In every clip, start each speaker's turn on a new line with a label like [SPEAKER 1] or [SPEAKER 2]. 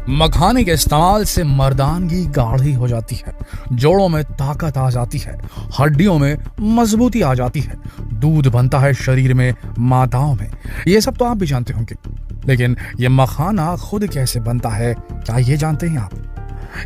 [SPEAKER 1] मखाने के इस्तेमाल से मर्दानगी गाढ़ी हो जाती है, जोड़ों में ताकत आ जाती है, हड्डियों में मजबूती आ जाती है, दूध बनता है शरीर में, माताओं में। ये सब तो आप भी जानते होंगे, लेकिन ये मखाना खुद कैसे बनता है, क्या ये जानते हैं आप?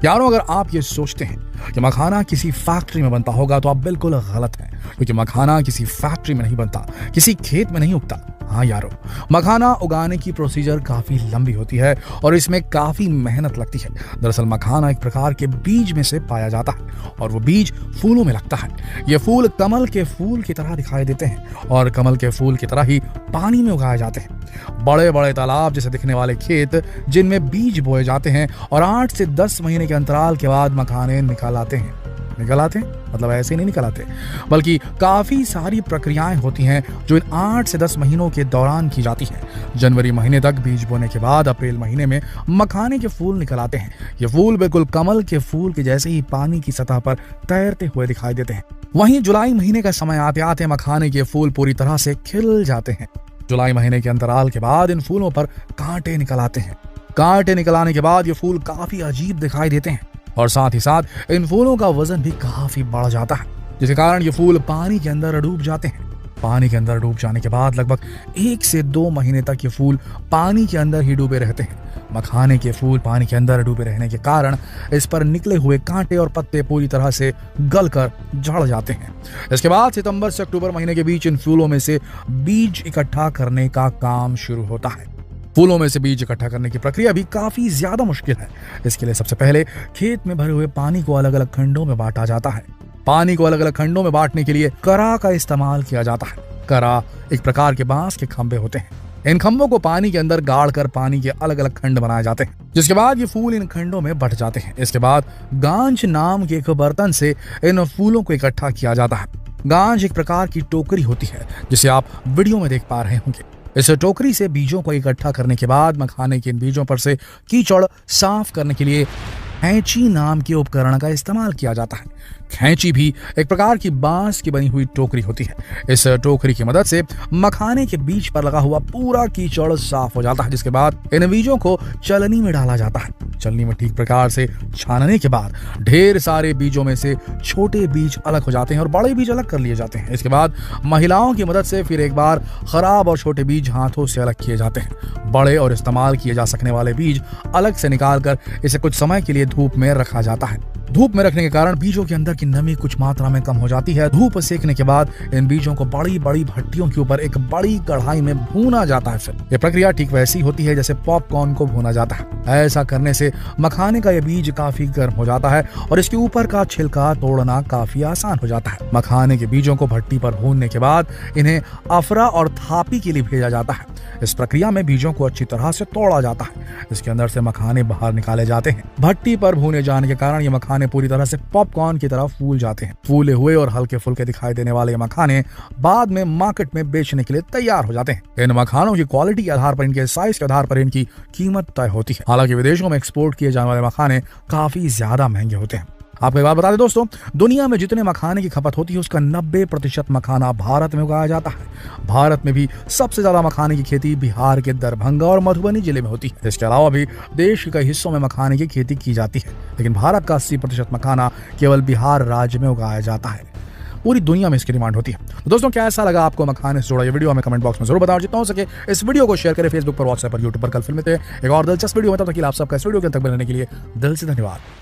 [SPEAKER 1] यारों, अगर आप ये सोचते हैं कि मखाना किसी फैक्ट्री में बनता होगा तो आप बिल्कुल गलत हैं, क्योंकि मखाना किसी फैक्ट्री में नहीं बनता, किसी खेत में नहीं उगता। हाँ यारों, मखाना उगाने की प्रोसीजर काफी लंबी होती है और इसमें काफी मेहनत लगती है। दरअसल मखाना एक प्रकार के बीज में से पाया जाता है और वो बीज फूलों में लगता है। ये फूल कमल के फूल की तरह दिखाई देते हैं और कमल के फूल की तरह ही पानी में उगाए जाते हैं। बड़े बड़े तालाब जैसे दिखने वाले खेत जिनमें बीज बोए जाते हैं और 8 से 10 महीने के अंतराल के बाद मखाने निकल आते हैं। मतलब ऐसे नहीं निकल आते, बल्कि काफी सारी प्रक्रियाएं होती हैं जो इन 8 से 10 महीनों के दौरान की जाती हैं। जनवरी महीने तक बीज बोने के बाद अप्रैल महीने में मखाने के फूल निकल आते हैं। ये फूल बिल्कुल कमल के फूल के जैसे ही पानी की सतह पर तैरते हुए दिखाई देते हैं। वहीं जुलाई महीने का समय आते आते मखाने के फूल पूरी तरह से खिल जाते हैं। जुलाई महीने के अंतराल के बाद इन फूलों पर कांटे निकल आते हैं। कांटे निकल आने के बाद ये फूल काफी अजीब दिखाई देते हैं और साथ ही साथ इन फूलों का वजन भी काफी बढ़ जाता है, जिसके कारण ये फूल पानी के अंदर डूब जाते हैं। पानी के अंदर डूब जाने के बाद लगभग 1 से 2 महीने तक ये फूल पानी के अंदर ही डूबे रहते हैं। मखाने के फूल पानी के अंदर डूबे रहने के कारण इस पर निकले हुए कांटे और पत्ते पूरी तरह से गलकर झड़ जाते हैं। इसके बाद सितंबर से अक्टूबर महीने के बीच इन फूलों में से बीज इकट्ठा करने का काम शुरू होता है। फूलों में से बीज इकट्ठा करने की प्रक्रिया भी काफी ज्यादा मुश्किल है। इसके लिए सबसे पहले खेत में भरे हुए पानी को अलग अलग खंडों में बांटा जाता है। पानी को अलग अलग खंडों में बांटने के लिए करा का इस्तेमाल किया जाता है। करा एक प्रकार के बांस के खंभे होते हैं। इन खंभों को पानी के अंदर गाड़ कर पानी के अलग अलग खंड बनाए जाते हैं, जिसके बाद ये फूल इन खंडों में बट जाते हैं। इसके बाद गांज नाम के एक बर्तन से इन फूलों को इकट्ठा किया जाता है। गांज एक प्रकार की टोकरी होती है, जिसे आप वीडियो में देख पा रहे होंगे। इस टोकरी से बीजों को इकट्ठा करने के बाद मखाने के इन बीजों पर से कीचड़ साफ करने के लिए खैंची नाम के उपकरण का इस्तेमाल किया जाता है। खैंची भी एक प्रकार की बांस की बनी हुई टोकरी होती है। इस टोकरी की मदद से मखाने के बीज पर लगा हुआ पूरा कीचड़ साफ हो जाता है, जिसके बाद इन बीजों को चलनी में डाला जाता है। चलनी में ठीक प्रकार से छानने के बाद ढेर सारे बीजों में से छोटे बीज अलग हो जाते हैं और बड़े बीज अलग कर लिए जाते हैं। इसके बाद महिलाओं की मदद से फिर एक बार खराब और छोटे बीज हाथों से अलग किए जाते हैं। बड़े और इस्तेमाल किए जा सकने वाले बीज अलग से निकालकर इसे कुछ समय के लिए धूप में रखा जाता है। धूप में रखने के कारण बीजों के अंदर की नमी कुछ मात्रा में कम हो जाती है। धूप सेकने के बाद इन बीजों को बड़ी बड़ी भट्टियों के ऊपर एक बड़ी कढ़ाई में भूना जाता है। फिर यह प्रक्रिया ठीक वैसी होती है जैसे पॉपकॉर्न को भूना जाता है। ऐसा करने से मखाने का यह बीज काफी गर्म हो जाता है और इसके ऊपर का छिलका तोड़ना काफी आसान हो जाता है। मखाने के बीजों को भट्टी पर भूनने के बाद इन्हें अफरा और थापी के लिए भेजा जाता है। इस प्रक्रिया में बीजों को अच्छी तरह से तोड़ा जाता है। इसके अंदर से मखाने बाहर निकाले जाते हैं। भट्टी पर भूने जाने के कारण ये मखाने पूरी तरह से पॉपकॉर्न की तरह फूल जाते हैं। फूले हुए और हल्के फुल्के दिखाई देने वाले मखाने बाद में मार्केट में बेचने के लिए तैयार हो जाते हैं। इन मखानों की क्वालिटी के आधार पर, इनके साइज के आधार पर इनकी कीमत तय होती है। हालांकि विदेशों में एक्सपोर्ट किए जाने वाले मखाने काफी ज्यादा महंगे होते हैं। आपको एक बात बता दें दोस्तों, दुनिया में जितने मखाने की खपत होती है उसका 90% मखाना भारत में उगाया जाता है। भारत में भी सबसे ज्यादा मखाने की खेती बिहार के दरभंगा और मधुबनी जिले में होती है। इसके अलावा भी देश के कई हिस्सों में मखाने की खेती की जाती है, लेकिन भारत का 80% मखाना केवल बिहार राज्य में उगाया जाता है। पूरी दुनिया में इसकी डिमांड होती है। तो दोस्तों, कैसा लगा आपको मखाने से जुड़ा ये वीडियो? हमें कमेंट बॉक्स में जरूर बताओ। जितना हो सके इस वीडियो को शेयर करें फेसबुक पर, व्हाट्सएप पर, यूट्यूब पर। कल फिर मिलते हैं एक और दिलचस्प वीडियो में। तब तक आप सबका इस वीडियो के अंत तक बनने के लिए दिल से धन्यवाद।